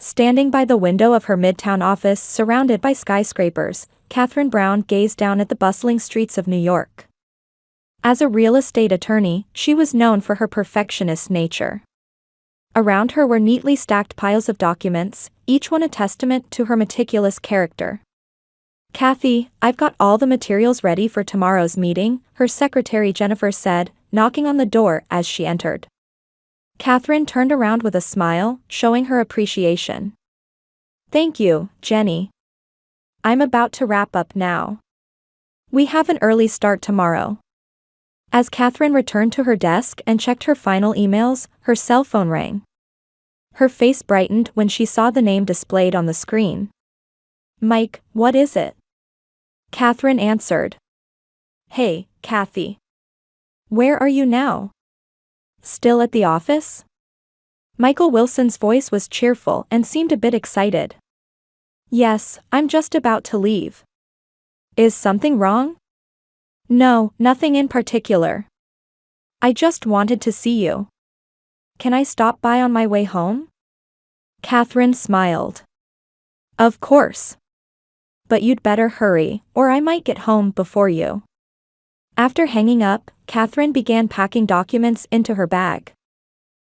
Standing by the window of her midtown office surrounded by skyscrapers, Catherine Brown gazed down at the bustling streets of New York. As a real estate attorney, she was known for her perfectionist nature. Around her were neatly stacked piles of documents, each one a testament to her meticulous character. "Kathy, I've got all the materials ready for tomorrow's meeting," her secretary Jennifer said, knocking on the door as she entered. Catherine turned around with a smile, showing her appreciation. "Thank you, Jenny. I'm about to wrap up now. We have an early start tomorrow." As Catherine returned to her desk and checked her final emails, her cell phone rang. Her face brightened when she saw the name displayed on the screen. "Mike, what is it?" Catherine answered. "Hey, Kathy. Where are you now? Still at the office?" Michael Wilson's voice was cheerful and seemed a bit excited. "Yes, I'm just about to leave." "Is something wrong?" "No, nothing in particular. I just wanted to see you. Can I stop by on my way home?" Catherine smiled. "Of course. But you'd better hurry, or I might get home before you." After hanging up, Catherine began packing documents into her bag.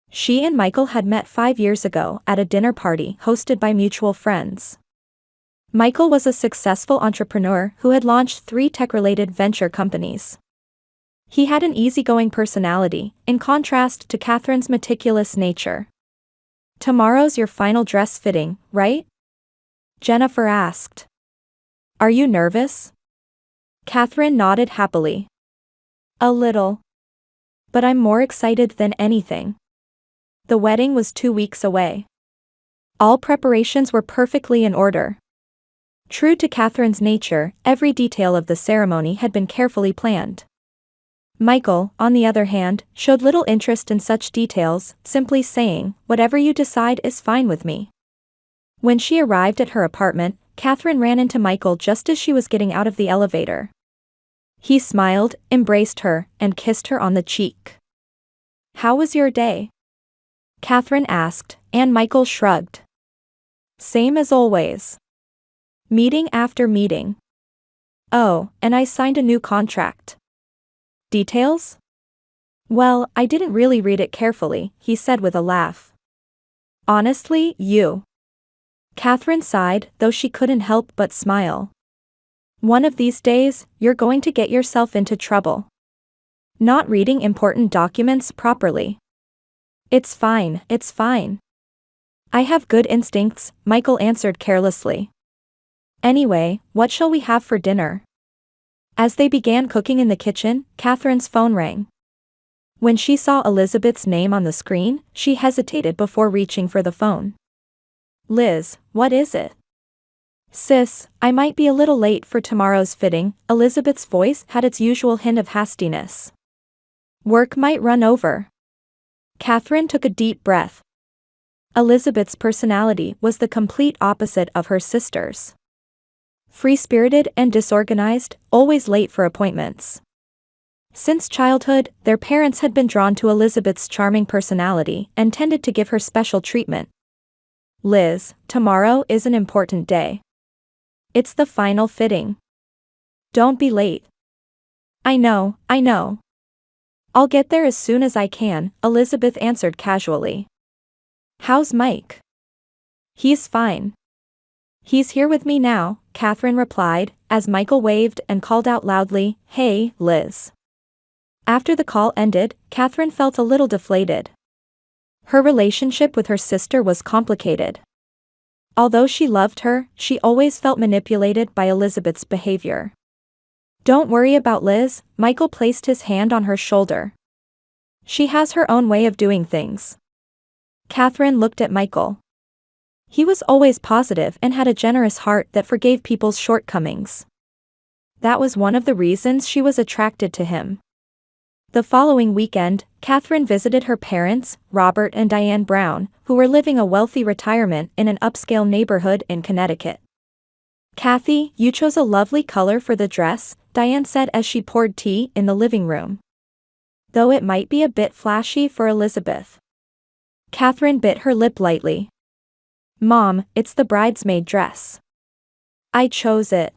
She and Michael had met 5 years ago at a dinner party hosted by mutual friends. Michael was a successful entrepreneur who had launched 3 tech-related venture companies. He had an easygoing personality, in contrast to Catherine's meticulous nature. "Tomorrow's your final dress fitting, right?" Jennifer asked. "Are you nervous?" Catherine nodded happily. "A little. But I'm more excited than anything." The wedding was 2 weeks away. All preparations were perfectly in order. True to Catherine's nature, every detail of the ceremony had been carefully planned. Michael, on the other hand, showed little interest in such details, simply saying, "Whatever you decide is fine with me." When she arrived at her apartment, Catherine ran into Michael just as she was getting out of the elevator. He smiled, embraced her, and kissed her on the cheek. "How was your day?" Catherine asked, and Michael shrugged. "Same as always. Meeting after meeting. Oh, and I signed a new contract." "Details?" "Well, I didn't really read it carefully," he said with a laugh. "Honestly, you." Catherine sighed, though she couldn't help but smile. "One of these days, you're going to get yourself into trouble. Not reading important documents properly." It's fine. I have good instincts," Michael answered carelessly. "Anyway, what shall we have for dinner?" As they began cooking in the kitchen, Catherine's phone rang. When she saw Elizabeth's name on the screen, she hesitated before reaching for the phone. "Liz, what is it?" "Sis, I might be a little late for tomorrow's fitting." Elizabeth's voice had its usual hint of hastiness. "Work might run over." Catherine took a deep breath. Elizabeth's personality was the complete opposite of her sister's. Free-spirited and disorganized, always late for appointments. Since childhood, their parents had been drawn to Elizabeth's charming personality and tended to give her special treatment. "Liz, tomorrow is an important day. It's the final fitting. Don't be late." I know. I'll get there as soon as I can," Elizabeth answered casually. "How's Mike?" "He's fine. He's here with me now," Catherine replied, as Michael waved and called out loudly, "Hey, Liz." After the call ended, Catherine felt a little deflated. Her relationship with her sister was complicated. Although she loved her, she always felt manipulated by Elizabeth's behavior. "Don't worry about Liz," Michael placed his hand on her shoulder. "She has her own way of doing things." Catherine looked at Michael. He was always positive and had a generous heart that forgave people's shortcomings. That was one of the reasons she was attracted to him. The following weekend, Catherine visited her parents, Robert and Diane Brown, who were living a wealthy retirement in an upscale neighborhood in Connecticut. "Kathy, you chose a lovely color for the dress," Diane said as she poured tea in the living room. "Though it might be a bit flashy for Elizabeth." Catherine bit her lip lightly. Mom, it's the bridesmaid dress. I chose it.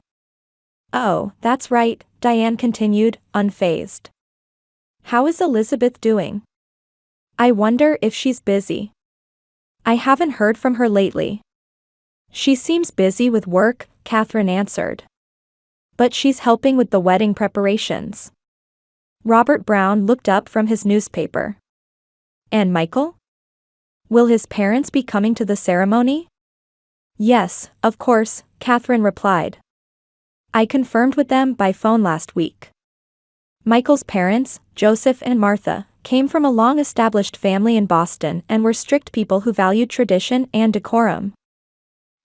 Oh, that's right, Diane continued, unfazed. How is Elizabeth doing? I wonder if she's busy. I haven't heard from her lately. She seems busy with work, Catherine answered. But she's helping with the wedding preparations. Robert Brown looked up from his newspaper. And Michael? Will his parents be coming to the ceremony? Yes, of course, Catherine replied. I confirmed with them by phone last week. Michael's parents, Joseph and Martha, came from a long-established family in Boston and were strict people who valued tradition and decorum.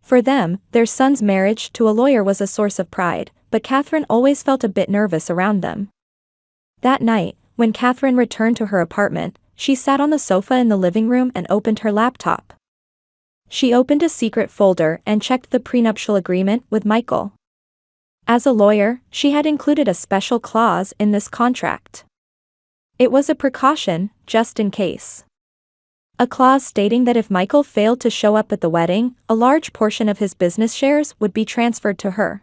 For them, their son's marriage to a lawyer was a source of pride, but Catherine always felt a bit nervous around them. That night, when Catherine returned to her apartment, she sat on the sofa in the living room and opened her laptop. She opened a secret folder and checked the prenuptial agreement with Michael. As a lawyer, she had included a special clause in this contract. It was a precaution, just in case. A clause stating that if Michael failed to show up at the wedding, a large portion of his business shares would be transferred to her.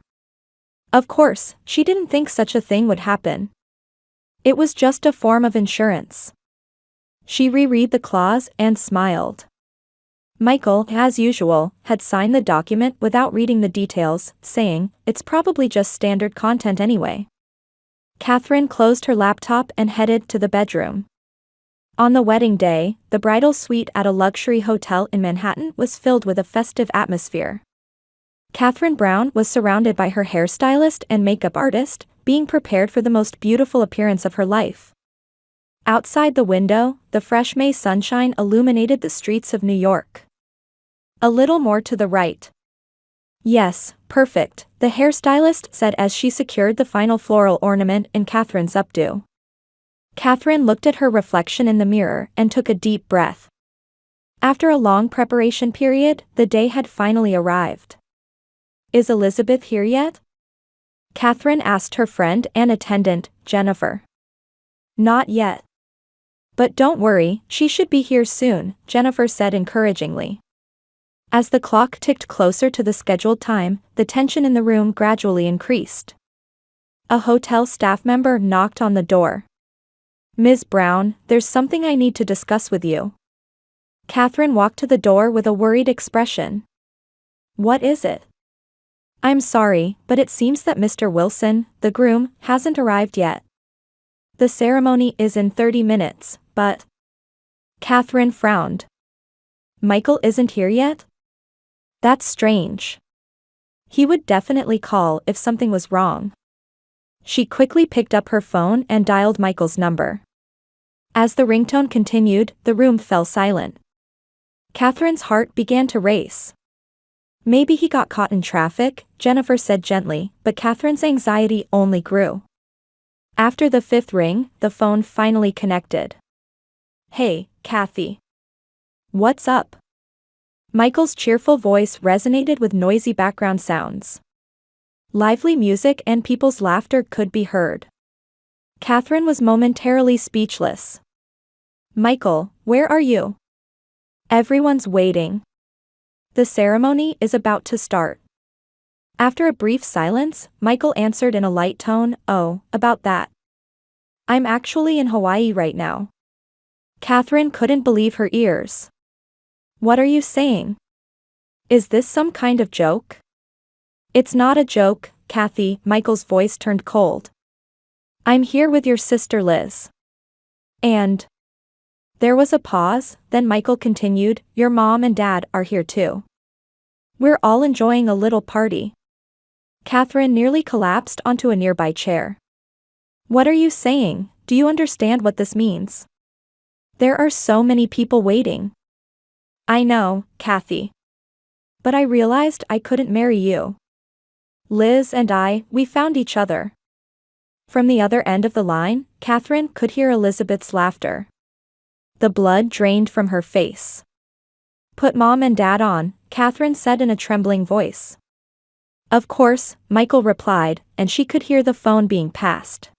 Of course, she didn't think such a thing would happen. It was just a form of insurance. She reread the clause and smiled. Michael, as usual, had signed the document without reading the details, saying, "It's probably just standard content anyway." Catherine closed her laptop and headed to the bedroom. On the wedding day, the bridal suite at a luxury hotel in Manhattan was filled with a festive atmosphere. Catherine Brown was surrounded by her hairstylist and makeup artist, being prepared for the most beautiful appearance of her life. Outside the window, the fresh May sunshine illuminated the streets of New York. A little more to the right. Yes, perfect, the hairstylist said as she secured the final floral ornament in Catherine's updo. Catherine looked at her reflection in the mirror and took a deep breath. After a long preparation period, the day had finally arrived. Is Elizabeth here yet? Catherine asked her friend and attendant, Jennifer. Not yet. But don't worry, she should be here soon, Jennifer said encouragingly. As the clock ticked closer to the scheduled time, the tension in the room gradually increased. A hotel staff member knocked on the door. Ms. Brown, there's something I need to discuss with you. Catherine walked to the door with a worried expression. What is it? I'm sorry, but it seems that Mr. Wilson, the groom, hasn't arrived yet. The ceremony is in 30 minutes, but... Catherine frowned. Michael isn't here yet? That's strange. He would definitely call if something was wrong. She quickly picked up her phone and dialed Michael's number. As the ringtone continued, the room fell silent. Catherine's heart began to race. Maybe he got caught in traffic, Jennifer said gently, but Catherine's anxiety only grew. After the fifth ring, the phone finally connected. Hey, Kathy. What's up? Michael's cheerful voice resonated with noisy background sounds. Lively music and people's laughter could be heard. Catherine was momentarily speechless. Michael, where are you? Everyone's waiting. The ceremony is about to start. After a brief silence, Michael answered in a light tone, "Oh, about that. I'm actually in Hawaii right now." Catherine couldn't believe her ears. What are you saying? Is this some kind of joke? It's not a joke, Kathy, Michael's voice turned cold. I'm here with your sister Liz. And... There was a pause, then Michael continued, your mom and dad are here too. We're all enjoying a little party. Catherine nearly collapsed onto a nearby chair. What are you saying? Do you understand what this means? There are so many people waiting. I know, Kathy. But I realized I couldn't marry you. Liz and I, we found each other. From the other end of the line, Catherine could hear Elizabeth's laughter. The blood drained from her face. Put mom and dad on, Catherine said in a trembling voice. Of course, Michael replied, and she could hear the phone being passed.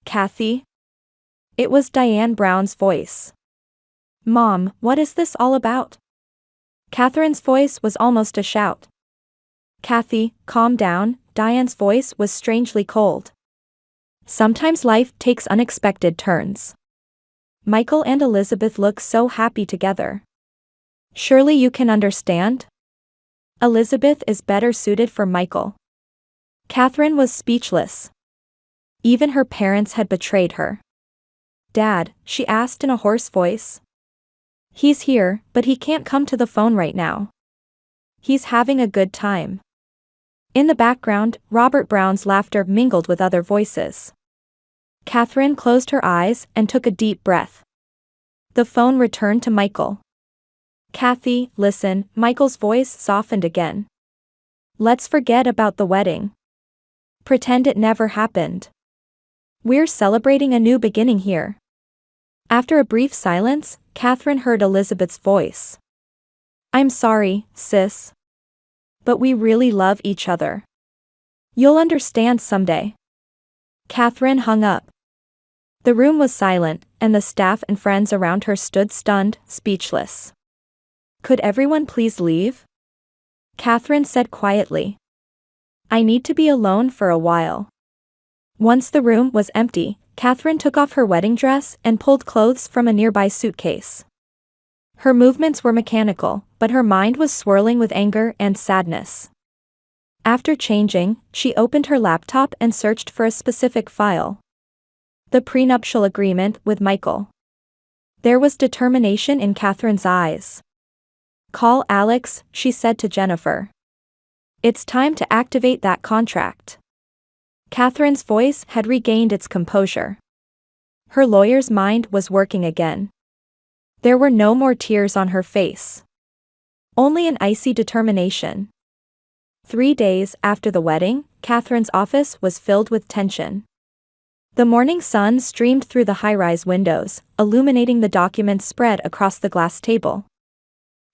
Kathy? It was Diane Brown's voice. Mom, what is this all about? Catherine's voice was almost a shout. Kathy, calm down. Diane's voice was strangely cold. Sometimes life takes unexpected turns. Michael and Elizabeth look so happy together. Surely you can understand? Elizabeth is better suited for Michael. Catherine was speechless. Even her parents had betrayed her. Dad, she asked in a hoarse voice. He's here, but he can't come to the phone right now. He's having a good time. In the background, Robert Brown's laughter mingled with other voices. Catherine closed her eyes and took a deep breath. The phone returned to Michael. Kathy, listen, Michael's voice softened again. Let's forget about the wedding. Pretend it never happened. We're celebrating a new beginning here. After a brief silence, Catherine heard Elizabeth's voice. I'm sorry, sis. But we really love each other. You'll understand someday. Catherine hung up. The room was silent, and the staff and friends around her stood stunned, speechless. Could everyone please leave? Catherine said quietly. I need to be alone for a while. Once the room was empty, Catherine took off her wedding dress and pulled clothes from a nearby suitcase. Her movements were mechanical, but her mind was swirling with anger and sadness. After changing, she opened her laptop and searched for a specific file. The prenuptial agreement with Michael. There was determination in Catherine's eyes. Call Alex, she said to Jennifer. It's time to activate that contract. Catherine's voice had regained its composure. Her lawyer's mind was working again. There were no more tears on her face. Only an icy determination. 3 days after the wedding, Catherine's office was filled with tension. The morning sun streamed through the high-rise windows, illuminating the documents spread across the glass table.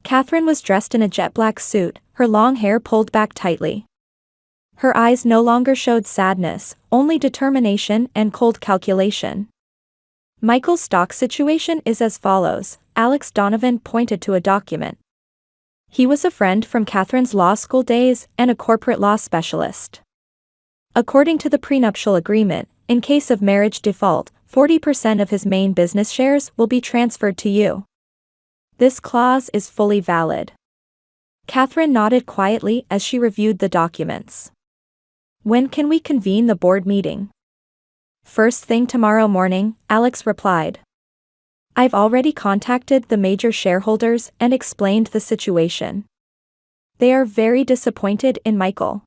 Catherine was dressed in a jet-black suit, her long hair pulled back tightly. Her eyes no longer showed sadness, only determination and cold calculation. Michael's stock situation is as follows, Alex Donovan pointed to a document. He was a friend from Catherine's law school days and a corporate law specialist. According to the prenuptial agreement, in case of marriage default, 40% of his main business shares will be transferred to you. This clause is fully valid. Catherine nodded quietly as she reviewed the documents. When can we convene the board meeting? First thing tomorrow morning, Alex replied. I've already contacted the major shareholders and explained the situation. They are very disappointed in Michael.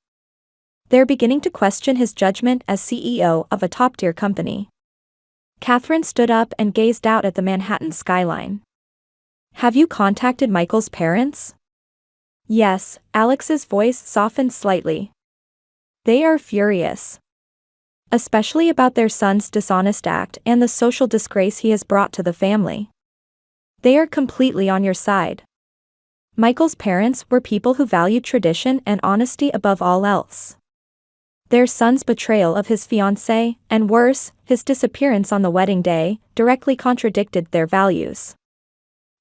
They're beginning to question his judgment as CEO of a top-tier company. Catherine stood up and gazed out at the Manhattan skyline. Have you contacted Michael's parents? Yes, Alex's voice softened slightly. They are furious. Especially about their son's dishonest act and the social disgrace he has brought to the family. They are completely on your side. Michael's parents were people who valued tradition and honesty above all else. Their son's betrayal of his fiancée, and worse, his disappearance on the wedding day, directly contradicted their values.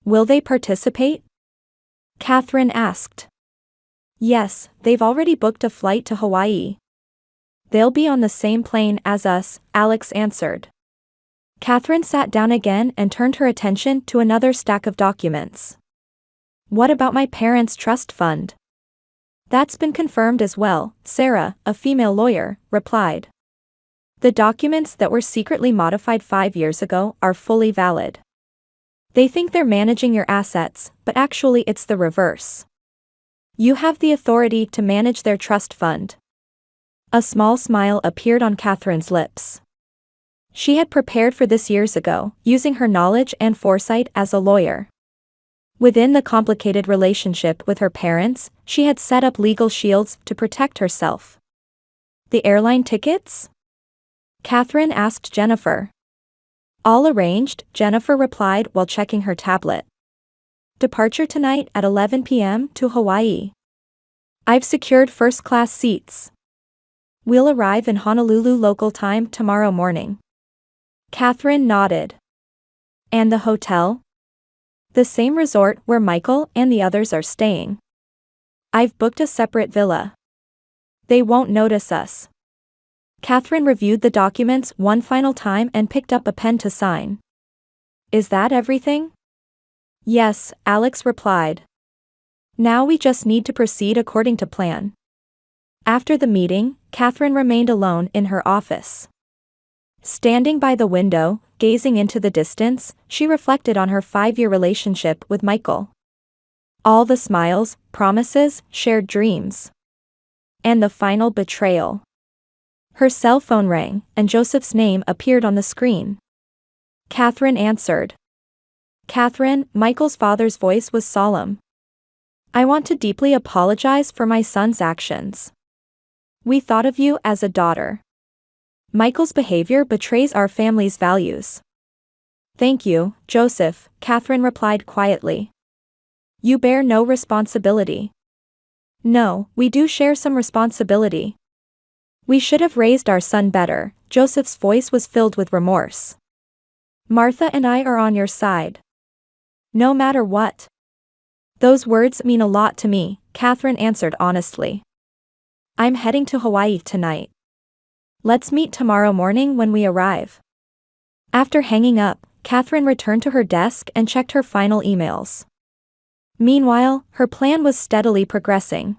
Will they participate? Catherine asked. Yes, they've already booked a flight to Hawaii. They'll be on the same plane as us, Alex answered. Catherine sat down again and turned her attention to another stack of documents. What about my parents' trust fund? That's been confirmed as well, Sarah, a female lawyer, replied. The documents that were secretly modified 5 years ago are fully valid. They think they're managing your assets, but actually it's the reverse. You have the authority to manage their trust fund. A small smile appeared on Catherine's lips. She had prepared for this years ago, using her knowledge and foresight as a lawyer. Within the complicated relationship with her parents, she had set up legal shields to protect herself. The airline tickets? Catherine asked Jennifer. All arranged, Jennifer replied while checking her tablet. Departure tonight at 11 p.m. to Hawaii. I've secured first-class seats. We'll arrive in Honolulu local time tomorrow morning. Catherine nodded. And the hotel? The same resort where Michael and the others are staying. I've booked a separate villa. They won't notice us. Catherine reviewed the documents one final time and picked up a pen to sign. Is that everything? Yes, Alex replied. Now we just need to proceed according to plan. After the meeting, Catherine remained alone in her office. Standing by the window, gazing into the distance, she reflected on her 5-year relationship with Michael. All the smiles, promises, shared dreams. And the final betrayal. Her cell phone rang, and Joseph's name appeared on the screen. Catherine answered. Catherine, Michael's father's voice was solemn. I want to deeply apologize for my son's actions. We thought of you as a daughter. Michael's behavior betrays our family's values. Thank you, Joseph, Catherine replied quietly. You bear no responsibility. No, we do share some responsibility. We should have raised our son better. Joseph's voice was filled with remorse. Martha and I are on your side. No matter what. Those words mean a lot to me, Catherine answered honestly. I'm heading to Hawaii tonight. Let's meet tomorrow morning when we arrive. After hanging up, Catherine returned to her desk and checked her final emails. Meanwhile, her plan was steadily progressing.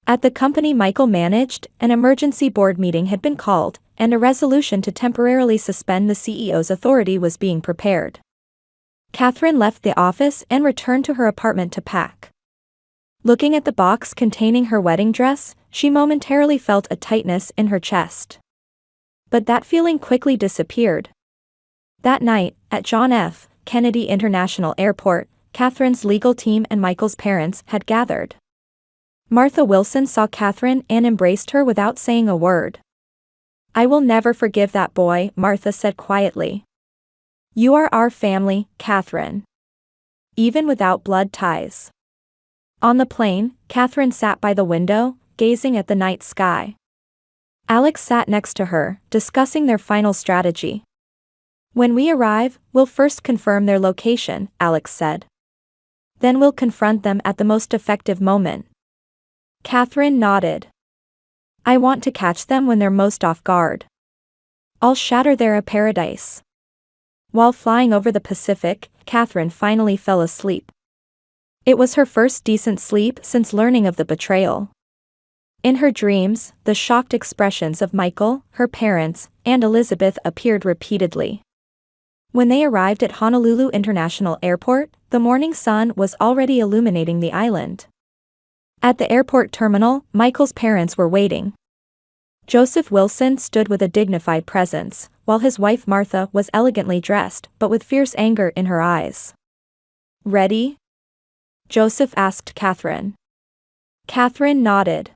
At the company Michael managed, an emergency board meeting had been called, and a resolution to temporarily suspend the CEO's authority was being prepared. Catherine left the office and returned to her apartment to pack. Looking at the box containing her wedding dress, she momentarily felt a tightness in her chest. But that feeling quickly disappeared. That night, at John F. Kennedy International Airport, Catherine's legal team and Michael's parents had gathered. Martha Wilson saw Catherine and embraced her without saying a word. I will never forgive that boy, Martha said quietly. You are our family, Catherine. Even without blood ties. On the plane, Catherine sat by the window, gazing at the night sky. Alex sat next to her, discussing their final strategy. When we arrive, we'll first confirm their location, Alex said. Then we'll confront them at the most effective moment. Catherine nodded. I want to catch them when they're most off guard. I'll shatter their paradise. While flying over the Pacific, Catherine finally fell asleep. It was her first decent sleep since learning of the betrayal. In her dreams, the shocked expressions of Michael, her parents, and Elizabeth appeared repeatedly. When they arrived at Honolulu International Airport, the morning sun was already illuminating the island. At the airport terminal, Michael's parents were waiting. Joseph Wilson stood with a dignified presence, while his wife Martha was elegantly dressed but with fierce anger in her eyes. Ready? Joseph asked Catherine. Catherine nodded.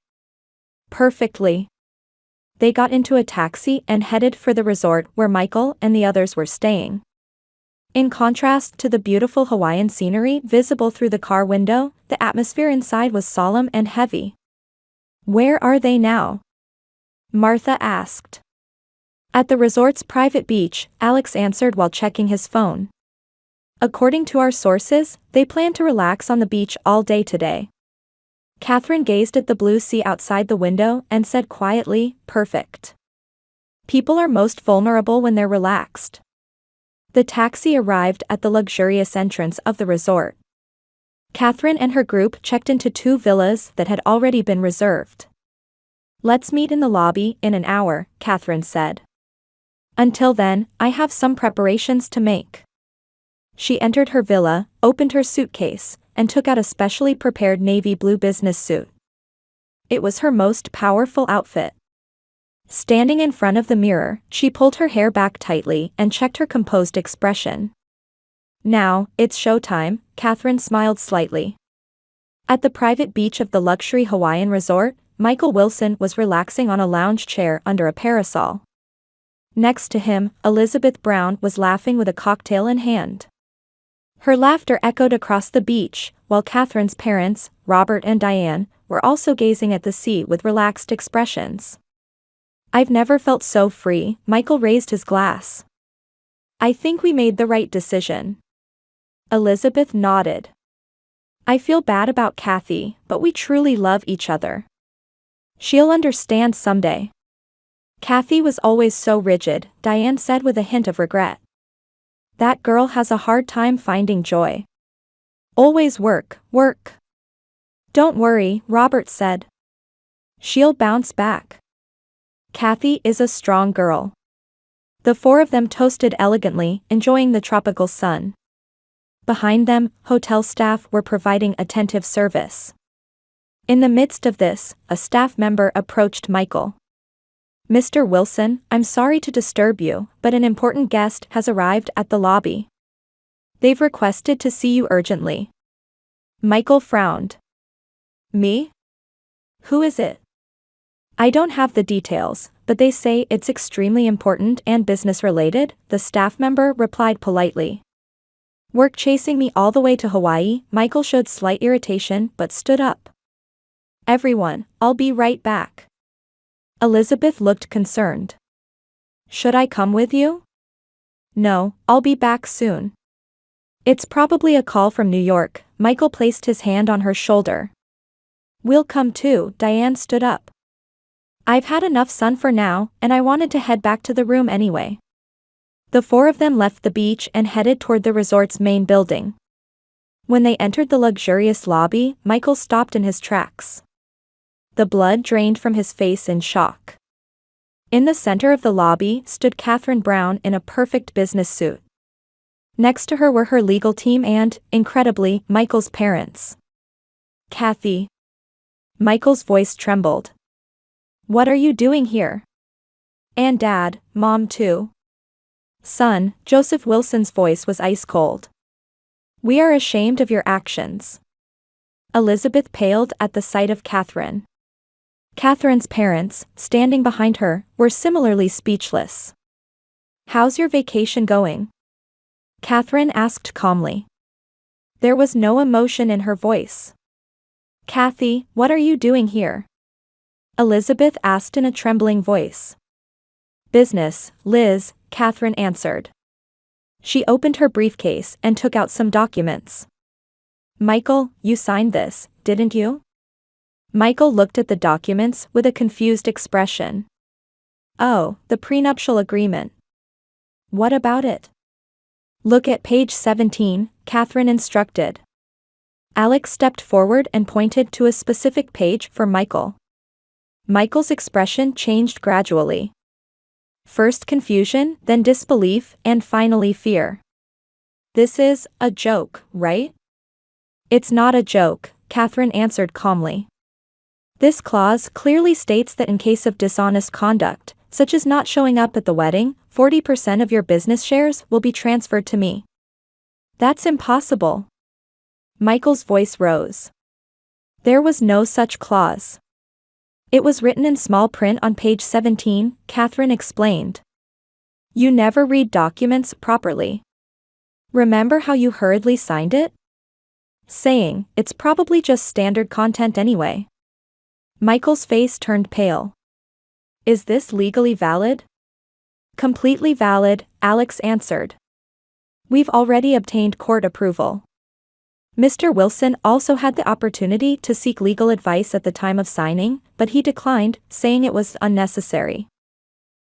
Perfectly. They got into a taxi and headed for the resort where Michael and the others were staying. In contrast to the beautiful Hawaiian scenery visible through the car window, the atmosphere inside was solemn and heavy. Where are they now? Martha asked. At the resort's private beach, Alex answered while checking his phone. According to our sources, they plan to relax on the beach all day today. Catherine gazed at the blue sea outside the window and said quietly, perfect. People are most vulnerable when they're relaxed. The taxi arrived at the luxurious entrance of the resort. Catherine and her group checked into 2 villas that had already been reserved. Let's meet in the lobby in an hour, Catherine said. Until then, I have some preparations to make. She entered her villa, opened her suitcase, and took out a specially prepared navy blue business suit. It was her most powerful outfit. Standing in front of the mirror, she pulled her hair back tightly and checked her composed expression. Now, it's showtime, Catherine smiled slightly. At the private beach of the luxury Hawaiian resort, Michael Wilson was relaxing on a lounge chair under a parasol. Next to him, Elizabeth Brown was laughing with a cocktail in hand. Her laughter echoed across the beach, while Catherine's parents, Robert and Diane, were also gazing at the sea with relaxed expressions. I've never felt so free, Michael raised his glass. I think we made the right decision. Elizabeth nodded. I feel bad about Kathy, but we truly love each other. She'll understand someday. Kathy was always so rigid, Diane said with a hint of regret. That girl has a hard time finding joy. Always work, work. Don't worry, Robert said. She'll bounce back. Kathy is a strong girl. The four of them toasted elegantly, enjoying the tropical sun. Behind them, hotel staff were providing attentive service. In the midst of this, a staff member approached Michael. Mr. Wilson, I'm sorry to disturb you, but an important guest has arrived at the lobby. They've requested to see you urgently. Michael frowned. Me? Who is it? I don't have the details, but they say it's extremely important and business-related, the staff member replied politely. Work chasing me all the way to Hawaii, Michael showed slight irritation but stood up. Everyone, I'll be right back. Elizabeth looked concerned. Should I come with you? No, I'll be back soon. It's probably a call from New York, Michael placed his hand on her shoulder. We'll come too, Diane stood up. I've had enough sun for now, and I wanted to head back to the room anyway. The four of them left the beach and headed toward the resort's main building. When they entered the luxurious lobby, Michael stopped in his tracks. The blood drained from his face in shock. In the center of the lobby stood Catherine Brown in a perfect business suit. Next to her were her legal team and, incredibly, Michael's parents. Kathy. Michael's voice trembled. What are you doing here? And Dad, Mom too. Son, Joseph Wilson's voice was ice cold. We are ashamed of your actions. Elizabeth paled at the sight of Catherine. Catherine's parents, standing behind her, were similarly speechless. How's your vacation going? Catherine asked calmly. There was no emotion in her voice. Kathy, what are you doing here? Elizabeth asked in a trembling voice. Business, Liz, Catherine answered. She opened her briefcase and took out some documents. Michael, you signed this, didn't you? Michael looked at the documents with a confused expression. Oh, the prenuptial agreement. What about it? Look at page 17, Catherine instructed. Alex stepped forward and pointed to a specific page for Michael. Michael's expression changed gradually. First confusion, then disbelief, and finally fear. This is a joke, right? It's not a joke, Catherine answered calmly. This clause clearly states that in case of dishonest conduct, such as not showing up at the wedding, 40% of your business shares will be transferred to me. That's impossible. Michael's voice rose. There was no such clause. It was written in small print on page 17, Catherine explained. You never read documents properly. Remember how you hurriedly signed it? Saying, it's probably just standard content anyway. Michael's face turned pale. Is this legally valid? Completely valid, Alex answered. We've already obtained court approval. Mr. Wilson also had the opportunity to seek legal advice at the time of signing, but he declined, saying it was unnecessary.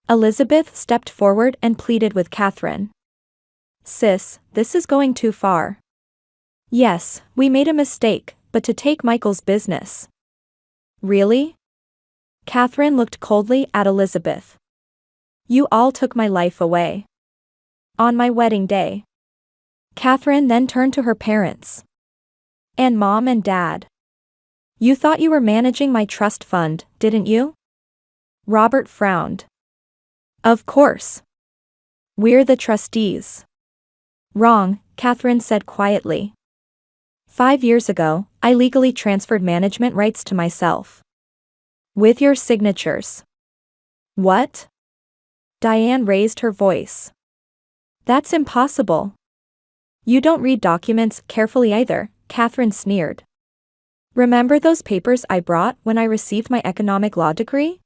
Elizabeth stepped forward and pleaded with Catherine. Sis, this is going too far. Yes, we made a mistake, but to take Michael's business. Really? Catherine looked coldly at Elizabeth. You all took my life away. On my wedding day. Catherine then turned to her parents. And Mom and Dad. You thought you were managing my trust fund, didn't you? Robert frowned. Of course. We're the trustees. Wrong, Catherine said quietly. 5 years ago, I legally transferred management rights to myself. With your signatures. What? Diane raised her voice. That's impossible. You don't read documents carefully either, Catherine sneered. Remember those papers I brought when I received my economic law degree?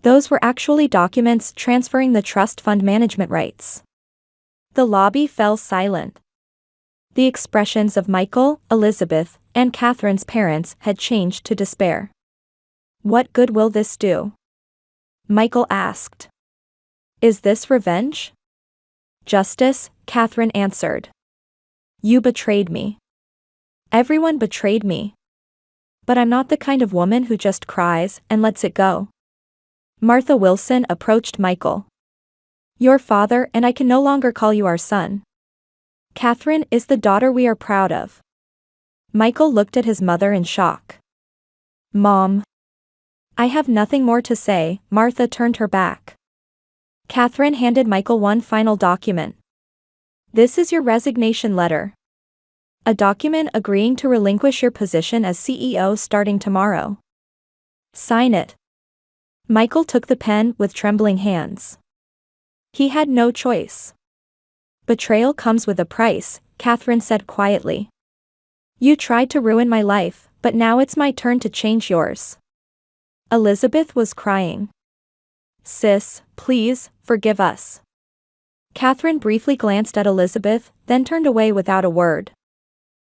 Those were actually documents transferring the trust fund management rights. The lobby fell silent. The expressions of Michael, Elizabeth, and Catherine's parents had changed to despair. "What good will this do?" Michael asked. "Is this revenge?" "Justice," Catherine answered. "You betrayed me. Everyone betrayed me. But I'm not the kind of woman who just cries and lets it go." Martha Wilson approached Michael. "Your father and I can no longer call you our son. Catherine is the daughter we are proud of." Michael looked at his mother in shock. "Mom." "I have nothing more to say." Martha turned her back. Catherine handed Michael one final document. "This is your resignation letter. A document agreeing to relinquish your position as CEO starting tomorrow. Sign it." Michael took the pen with trembling hands. He had no choice. "Betrayal comes with a price," Catherine said quietly. "You tried to ruin my life, but now it's my turn to change yours." Elizabeth was crying. "Sis, please, forgive us." Catherine briefly glanced at Elizabeth, then turned away without a word.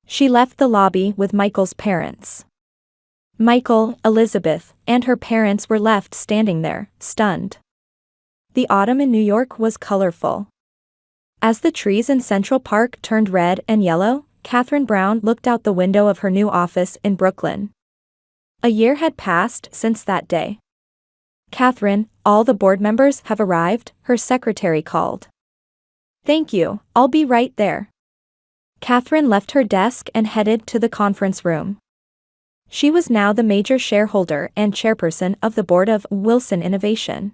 She left the lobby with Michael's parents. Michael, Elizabeth, and her parents were left standing there, stunned. The autumn in New York was colorful. As the trees in Central Park turned red and yellow, Catherine Brown looked out the window of her new office in Brooklyn. A year had passed since that day. "Catherine, all the board members have arrived," her secretary called. "Thank you, I'll be right there." Catherine left her desk and headed to the conference room. She was now the major shareholder and chairperson of the board of Wilson Innovation.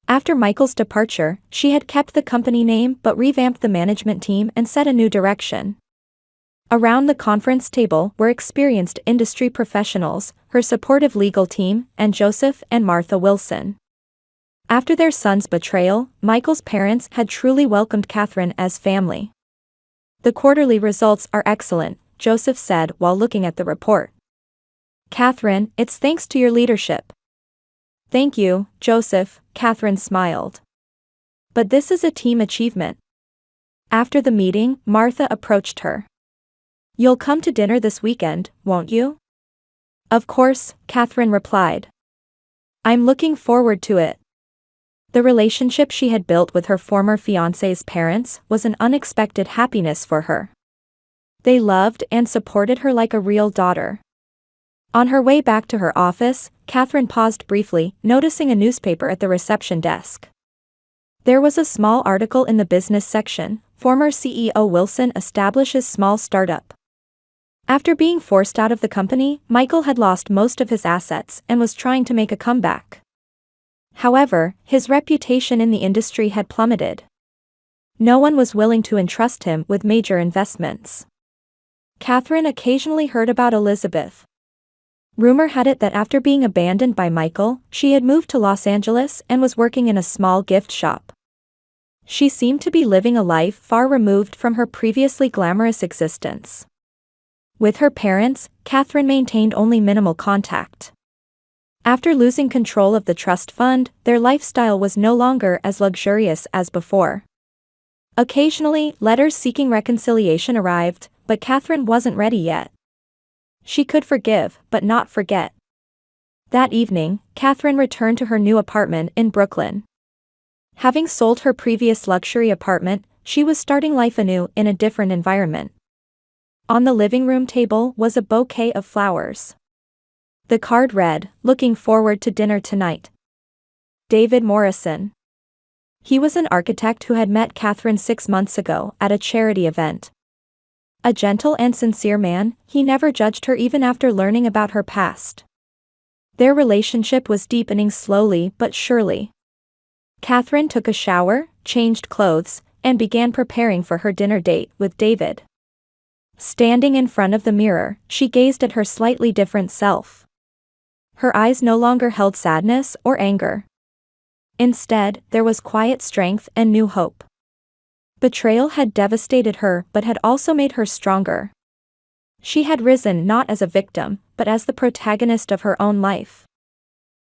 After Michael's departure, she had kept the company name but revamped the management team and set a new direction. Around the conference table were experienced industry professionals, her supportive legal team, and Joseph and Martha Wilson. After their son's betrayal, Michael's parents had truly welcomed Catherine as family. "The quarterly results are excellent," Joseph said while looking at the report. "Catherine, it's thanks to your leadership." "Thank you, Joseph," Catherine smiled. "But this is a team achievement." After the meeting, Martha approached her. "You'll come to dinner this weekend, won't you?" "Of course," Catherine replied. "I'm looking forward to it." The relationship she had built with her former fiancé's parents was an unexpected happiness for her. They loved and supported her like a real daughter. On her way back to her office, Catherine paused briefly, noticing a newspaper at the reception desk. There was a small article in the business section: "Former CEO Wilson establishes small startup." After being forced out of the company, Michael had lost most of his assets and was trying to make a comeback. However, his reputation in the industry had plummeted. No one was willing to entrust him with major investments. Catherine occasionally heard about Elizabeth. Rumor had it that after being abandoned by Michael, she had moved to Los Angeles and was working in a small gift shop. She seemed to be living a life far removed from her previously glamorous existence. With her parents, Catherine maintained only minimal contact. After losing control of the trust fund, their lifestyle was no longer as luxurious as before. Occasionally, letters seeking reconciliation arrived, but Catherine wasn't ready yet. She could forgive, but not forget. That evening, Catherine returned to her new apartment in Brooklyn. Having sold her previous luxury apartment, she was starting life anew in a different environment. On the living room table was a bouquet of flowers. The card read, "Looking forward to dinner tonight. David Morrison." He was an architect who had met Catherine 6 months ago at a charity event. A gentle and sincere man, he never judged her even after learning about her past. Their relationship was deepening slowly but surely. Catherine took a shower, changed clothes, and began preparing for her dinner date with David. Standing in front of the mirror, she gazed at her slightly different self. Her eyes no longer held sadness or anger. Instead, there was quiet strength and new hope. Betrayal had devastated her but had also made her stronger. She had risen not as a victim, but as the protagonist of her own life.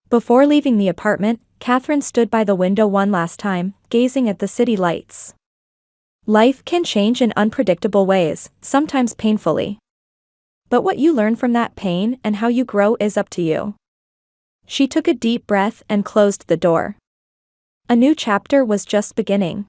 Before leaving the apartment, Catherine stood by the window one last time, gazing at the city lights. Life can change in unpredictable ways, sometimes painfully. But what you learn from that pain and how you grow is up to you. She took a deep breath and closed the door. A new chapter was just beginning.